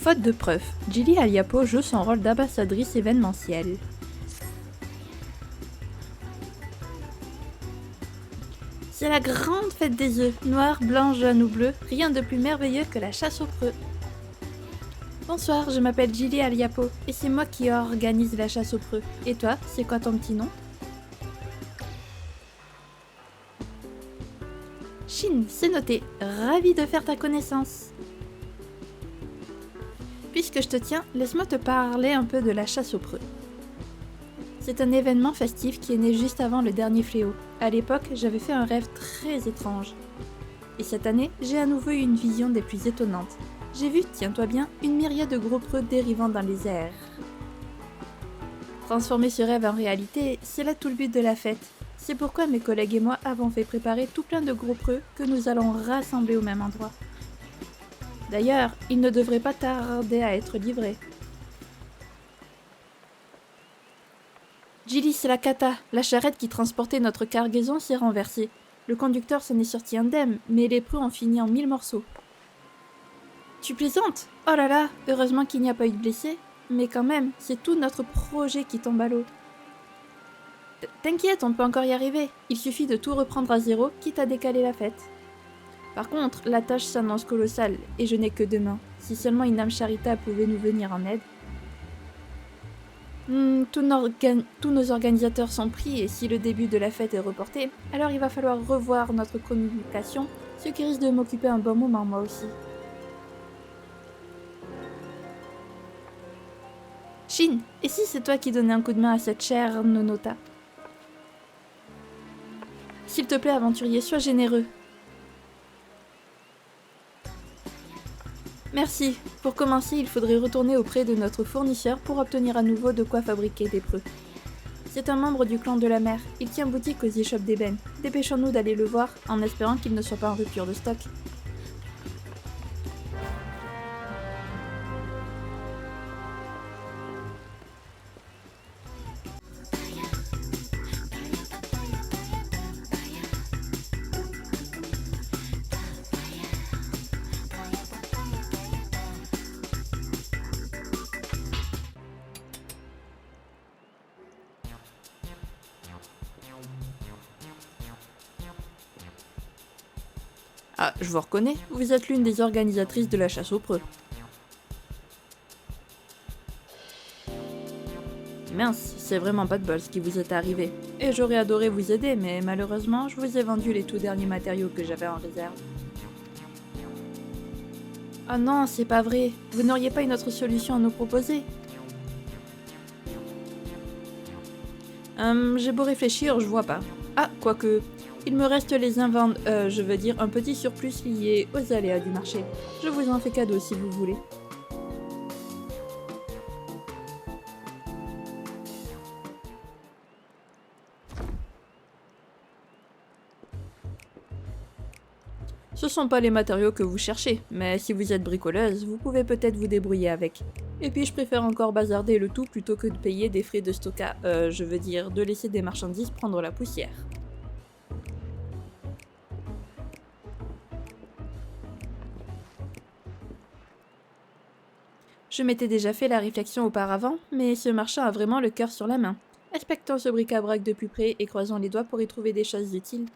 Faute de preuves, Gilly Aliapo joue son rôle d'ambassadrice événementielle. C'est la grande fête des œufs, noir, blanc, jaune ou bleu, rien de plus merveilleux que la chasse aux preux. Bonsoir, je m'appelle Gilly Aliapo, et c'est moi qui organise la chasse aux preux. Et toi, c'est quoi ton petit nom? Shin, c'est noté, ravi de faire ta connaissance. Puisque je te tiens, laisse-moi te parler un peu de la chasse aux preux. C'est un événement festif qui est né juste avant le dernier fléau. À l'époque, j'avais fait un rêve très étrange. Et cette année, j'ai à nouveau eu une vision des plus étonnantes. J'ai vu, tiens-toi bien, une myriade de gros preux dérivant dans les airs. Transformer ce rêve en réalité, c'est là tout le but de la fête. C'est pourquoi mes collègues et moi avons fait préparer tout plein de gros preux que nous allons rassembler au même endroit. D'ailleurs, ils ne devraient pas tarder à être livrés. Gilly, c'est la cata. La charrette qui transportait notre cargaison s'est renversée. Le conducteur s'en est sorti indemne, mais les preux ont fini en 1000 morceaux. Tu plaisantes? Oh là là, heureusement qu'il n'y a pas eu de blessés. Mais quand même, c'est tout notre projet qui tombe à l'eau. T'inquiète, on peut encore y arriver. Il suffit de tout reprendre à zéro, quitte à décaler la fête. Par contre, la tâche s'annonce colossale, et je n'ai que 2 mains. Si seulement une âme charitable pouvait nous venir en aide. Tous nos organisateurs sont pris, et si le début de la fête est reporté, alors il va falloir revoir notre communication, ce qui risque de m'occuper un bon moment moi aussi. Shin, et si c'est toi qui donnais un coup de main à cette chère Nonota? S'il te plaît, aventurier, sois généreux. Merci. Pour commencer, il faudrait retourner auprès de notre fournisseur pour obtenir à nouveau de quoi fabriquer des preux. C'est un membre du clan de la mer. Il tient boutique aux échoppes d'ébène. Dépêchons-nous d'aller le voir, en espérant qu'il ne soit pas en rupture de stock. Ah, je vous reconnais, vous êtes l'une des organisatrices de la chasse aux preux. Mince, c'est vraiment pas de bol ce qui vous est arrivé. Et j'aurais adoré vous aider, mais malheureusement, je vous ai vendu les tout derniers matériaux que j'avais en réserve. Oh non, c'est pas vrai. Vous n'auriez pas une autre solution à nous proposer? J'ai beau réfléchir, je vois pas. Ah, quoique, il me reste je veux dire un petit surplus lié aux aléas du marché. Je vous en fais cadeau si vous voulez. Ce sont pas les matériaux que vous cherchez, mais si vous êtes bricoleuse, vous pouvez peut-être vous débrouiller avec. Et puis je préfère encore bazarder le tout plutôt que de payer des frais de stockage, je veux dire de laisser des marchandises prendre la poussière. Je m'étais déjà fait la réflexion auparavant, mais ce marchand a vraiment le cœur sur la main. Inspectons ce bric-à-brac de plus près et croisons les doigts pour y trouver des choses utiles.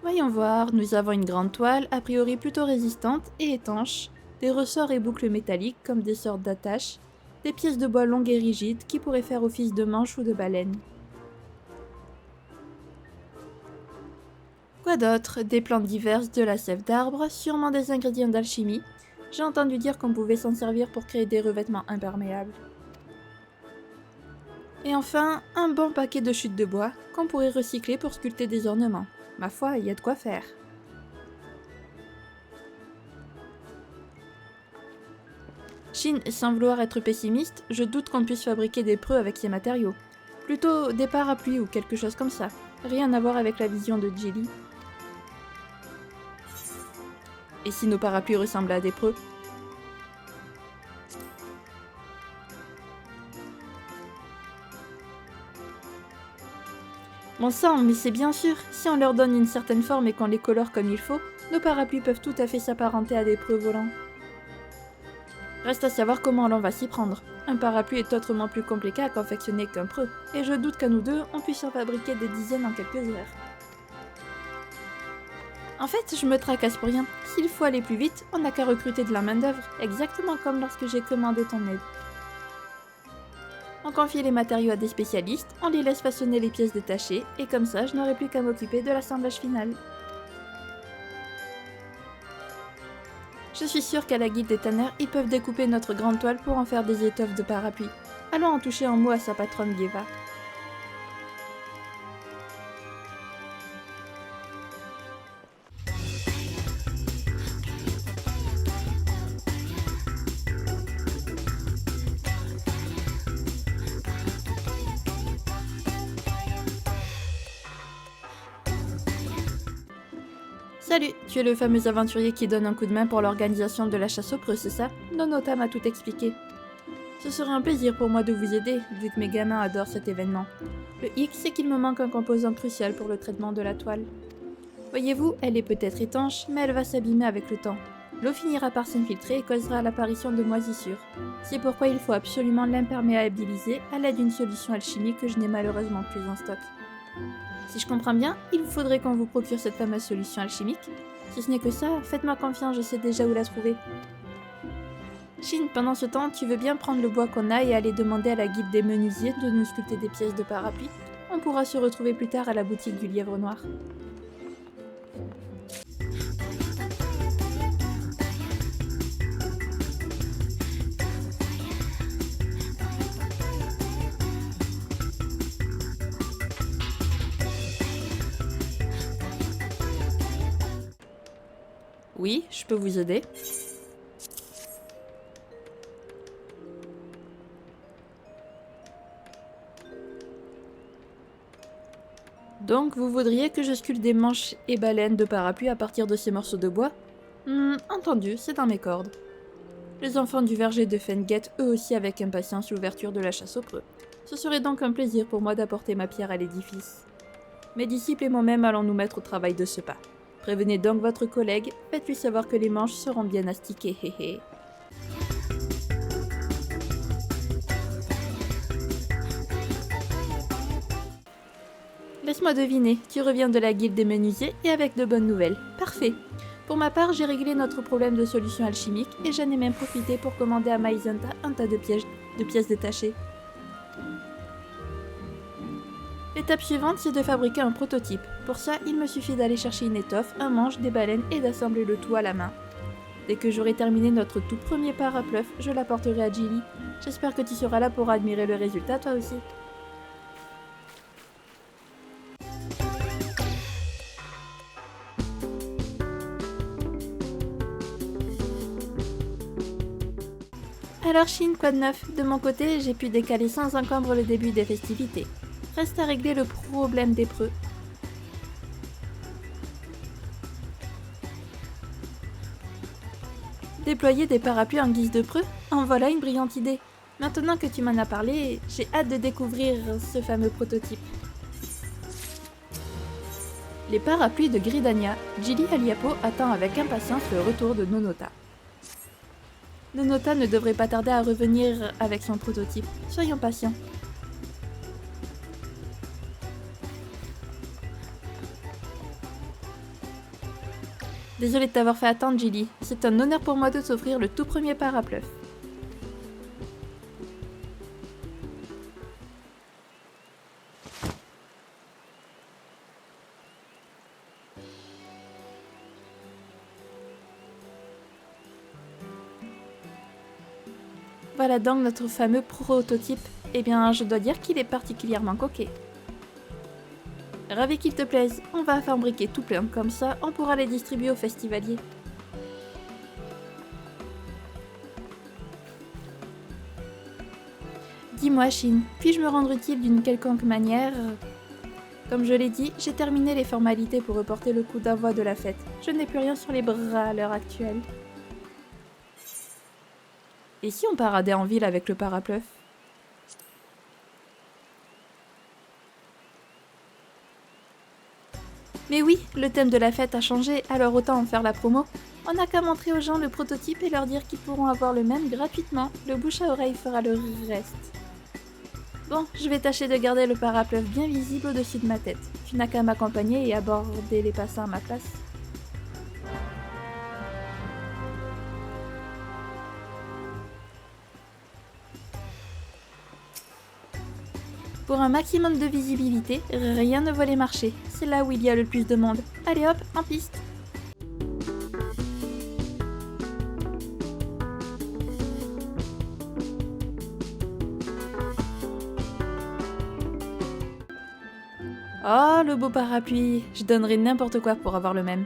Voyons voir, nous avons une grande toile, a priori plutôt résistante et étanche, des ressorts et boucles métalliques comme des sortes d'attaches, des pièces de bois longues et rigides qui pourraient faire office de manches ou de baleines. Quoi d'autre? Des plantes diverses, de la sève d'arbre, sûrement des ingrédients d'alchimie. J'ai entendu dire qu'on pouvait s'en servir pour créer des revêtements imperméables. Et enfin, un bon paquet de chutes de bois qu'on pourrait recycler pour sculpter des ornements. Ma foi, il y a de quoi faire. Shin, sans vouloir être pessimiste, je doute qu'on puisse fabriquer des preux avec ces matériaux. Plutôt des parapluies ou quelque chose comme ça. Rien à voir avec la vision de Gilly. Et si nos parapluies ressemblaient à des preux? Bon sang, mais c'est bien sûr, si on leur donne une certaine forme et qu'on les colore comme il faut, Nos parapluies peuvent tout à fait s'apparenter à des preux volants. Reste à savoir comment l'on va s'y prendre. Un parapluie est autrement plus compliqué à confectionner qu'un preux, et je doute qu'à nous deux, on puisse en fabriquer des dizaines en quelques heures. En fait, je me tracasse pour rien. S'il faut aller plus vite, on n'a qu'à recruter de la main-d'œuvre, exactement comme lorsque j'ai commandé ton aide. On confie les matériaux à des spécialistes, on les laisse façonner les pièces détachées, et comme ça, je n'aurai plus qu'à m'occuper de l'assemblage final. Je suis sûre qu'à la guilde des tanneurs, ils peuvent découper notre grande toile pour en faire des étoffes de parapluie. Allons en toucher un mot à sa patronne Geva. Salut, tu es le fameux aventurier qui donne un coup de main pour l'organisation de la chasse aux preux, c'est ça? Nonota m'a tout expliqué. Ce serait un plaisir pour moi de vous aider, vu que mes gamins adorent cet événement. Le hic, c'est qu'il me manque un composant crucial pour le traitement de la toile. Voyez-vous, elle est peut-être étanche, mais elle va s'abîmer avec le temps. L'eau finira par s'infiltrer et causera l'apparition de moisissures. C'est pourquoi il faut absolument l'imperméabiliser à l'aide d'une solution alchimique que je n'ai malheureusement plus en stock. Si je comprends bien, il vous faudrait qu'on vous procure cette fameuse solution alchimique. Si ce n'est que ça, faites-moi confiance, je sais déjà où la trouver. Shin, pendant ce temps, tu veux bien prendre le bois qu'on a et aller demander à la guilde des menuisiers de nous sculpter des pièces de parapluie? On pourra se retrouver plus tard à la boutique du Lièvre Noir. Oui, je peux vous aider. Donc, vous voudriez que je sculpte des manches et baleines de parapluie à partir de ces morceaux de bois? Entendu, c'est dans mes cordes. Les enfants du verger de Fen guettent eux aussi avec impatience l'ouverture de la chasse aux preux. Ce serait donc un plaisir pour moi d'apporter ma pierre à l'édifice. Mes disciples et moi-même allons nous mettre au travail de ce pas. Prévenez donc votre collègue, faites-lui savoir que les manches seront bien astiquées, hé hé. Laisse-moi deviner, tu reviens de la guilde des menuisiers et avec de bonnes nouvelles. Parfait. Pour ma part, j'ai réglé notre problème de solution alchimique et j'en ai même profité pour commander à Maizenta un tas de pièces détachées. L'étape suivante, c'est de fabriquer un prototype. Pour ça, il me suffit d'aller chercher une étoffe, un manche, des baleines et d'assembler le tout à la main. Dès que j'aurai terminé notre tout premier parapluie, je l'apporterai à Jilly. J'espère que tu seras là pour admirer le résultat toi aussi. Alors Shin, quoi de neuf? De mon côté, j'ai pu décaler sans encombre le début des festivités. Reste à régler le problème des preux. Déployer des parapluies en guise de preux? En voilà une brillante idée. Maintenant que tu m'en as parlé, j'ai hâte de découvrir ce fameux prototype. Les parapluies de Gridania. Jilly Aliapo attend avec impatience le retour de Nonota. Nonota ne devrait pas tarder à revenir avec son prototype. Soyons patients. Désolée de t'avoir fait attendre, Jilly. C'est un honneur pour moi de t'offrir le tout premier parapluie. Voilà donc notre fameux prototype. Eh bien, je dois dire qu'il est particulièrement coquet. Ravi qu'il te plaise, on va fabriquer tout plein, comme ça on pourra les distribuer aux festivaliers. Dis-moi Shin, puis-je me rendre utile d'une quelconque manière? Comme je l'ai dit, j'ai terminé les formalités pour reporter le coup d'envoi de la fête. Je n'ai plus rien sur les bras à l'heure actuelle. Et si on paradait en ville avec le parapluie? Mais oui, le thème de la fête a changé, alors autant en faire la promo. On n'a qu'à montrer aux gens le prototype et leur dire qu'ils pourront avoir le même gratuitement. Le bouche à oreille fera le reste. Bon, je vais tâcher de garder le parapluie bien visible au-dessus de ma tête. Tu n'as qu'à m'accompagner et aborder les passants à ma place. Pour un maximum de visibilité, rien ne vaut les marchés. C'est là où il y a le plus de monde. Allez hop, en piste! Oh, le beau parapluie! Je donnerais n'importe quoi pour avoir le même.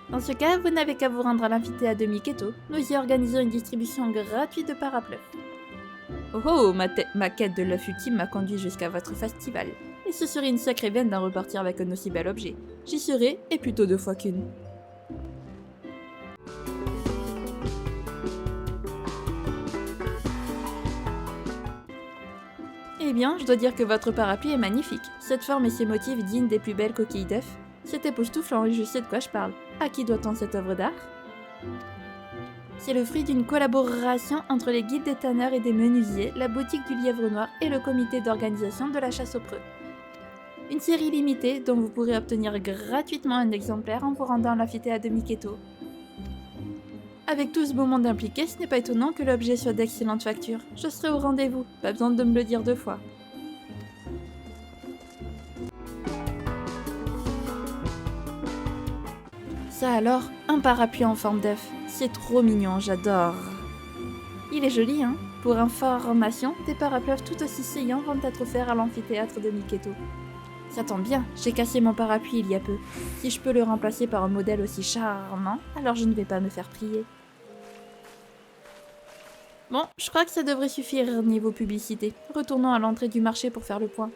Dans ce cas, vous n'avez qu'à vous rendre à l'amphithéâtre de Miketo. Nous y organisons une distribution gratuite de parapluies. Oh oh, ma quête de l'œuf ultime m'a conduit jusqu'à votre festival. Et ce serait une sacrée veine d'en repartir avec un aussi bel objet. J'y serai, et plutôt 2 fois qu'une. Eh bien, je dois dire que votre parapluie est magnifique. Cette forme et ces motifs dignes des plus belles coquilles d'œufs. C'est époustouflant et je sais de quoi je parle. À qui doit-on cette œuvre d'art? C'est le fruit d'une collaboration entre les guildes des tanneurs et des menuisiers, la boutique du Lièvre Noir et le comité d'organisation de la chasse aux preux. Une série limitée dont vous pourrez obtenir gratuitement un exemplaire en vous rendant à l'amphithéâtre de Miketo. Avec tout ce beau monde impliqué, ce n'est pas étonnant que l'objet soit d'excellente facture. Je serai au rendez-vous, pas besoin de me le dire 2 fois. Ça alors, un parapluie en forme d'œuf. C'est trop mignon, j'adore. Il est joli, hein? Pour information, des parapluies tout aussi saillants vont être offerts à l'amphithéâtre de Miketo. Ça tombe bien, j'ai cassé mon parapluie il y a peu. Si je peux le remplacer par un modèle aussi charmant, alors je ne vais pas me faire prier. Bon, je crois que ça devrait suffire niveau publicité. Retournons à l'entrée du marché pour faire le point.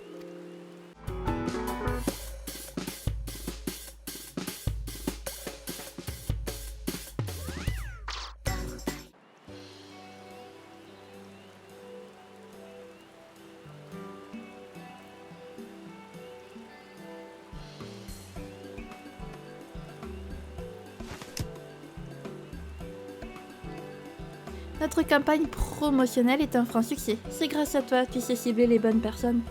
Notre campagne promotionnelle est un franc succès. C'est grâce à toi que tu sais cibler les bonnes personnes.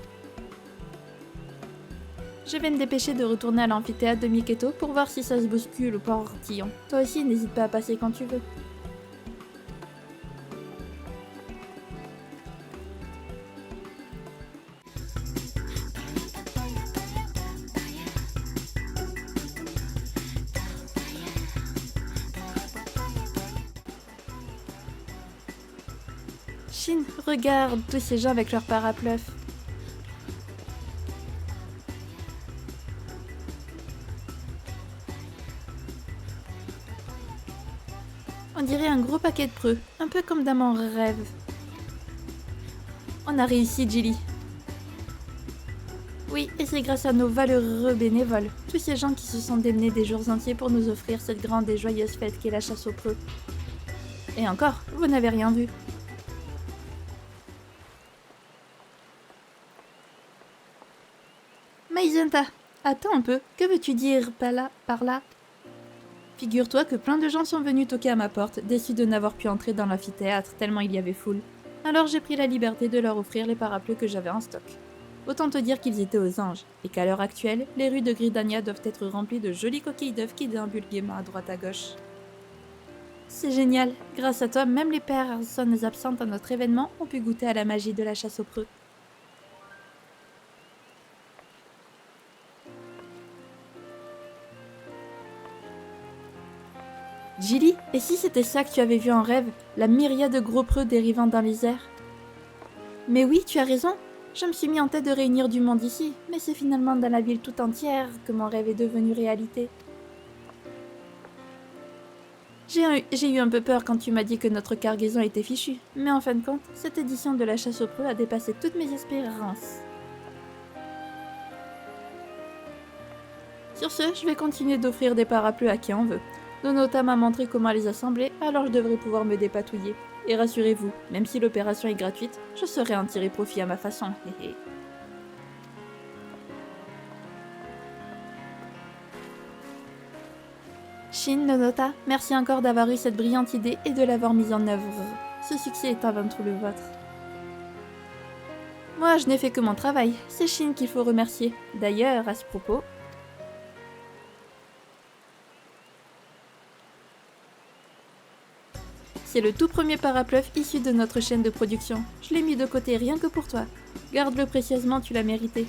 Je vais me dépêcher de retourner à l'amphithéâtre de Miketo pour voir si ça se bouscule au portillon. Toi aussi, n'hésite pas à passer quand tu veux. Shin, regarde tous ces gens avec leurs parapluies. On dirait un gros paquet de preux, un peu comme dans mon rêve. On a réussi, Jilly. Oui, et c'est grâce à nos valeureux bénévoles, tous ces gens qui se sont démenés des jours entiers pour nous offrir cette grande et joyeuse fête qu'est la chasse aux preux. Et encore, vous n'avez rien vu. Maïzenta, attends un peu, que veux-tu dire par là? Figure-toi que plein de gens sont venus toquer à ma porte, déçus de n'avoir pu entrer dans l'amphithéâtre tellement il y avait foule. Alors j'ai pris la liberté de leur offrir les parapluies que j'avais en stock. Autant te dire qu'ils étaient aux anges, et qu'à l'heure actuelle, les rues de Gridania doivent être remplies de jolies coquilles d'œufs qui déambulent gaiement à droite à gauche. C'est génial, grâce à toi, même les personnes absentes à notre événement ont pu goûter à la magie de la chasse aux preux. Jilly, et si c'était ça que tu avais vu en rêve, la myriade de gros preux dérivant dans les airs? Mais oui, tu as raison. Je me suis mis en tête de réunir du monde ici, mais c'est finalement dans la ville tout entière que mon rêve est devenu réalité. J'ai eu un peu peur quand tu m'as dit que notre cargaison était fichue, mais en fin de compte, cette édition de la chasse aux preux a dépassé toutes mes espérances. Sur ce, je vais continuer d'offrir des parapluies à qui en veut. Nonotam m'a montré comment les assembler, alors je devrais pouvoir me dépatouiller. Et rassurez-vous, même si l'opération est gratuite, je saurai en tirer profit à ma façon. Shin Nonota, merci encore d'avoir eu cette brillante idée et de l'avoir mise en œuvre. Ce succès est avant tout le vôtre. Moi, je n'ai fait que mon travail. C'est Shin qu'il faut remercier. D'ailleurs, à ce propos... C'est le tout premier parapluie issu de notre chaîne de production. Je l'ai mis de côté rien que pour toi. Garde-le précieusement, tu l'as mérité.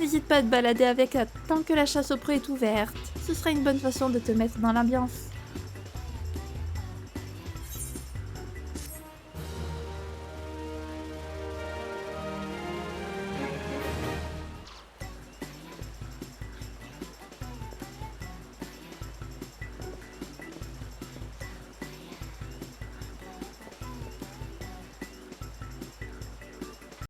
N'hésite pas à te balader avec tant que la chasse aux proies est ouverte. Ce sera une bonne façon de te mettre dans l'ambiance.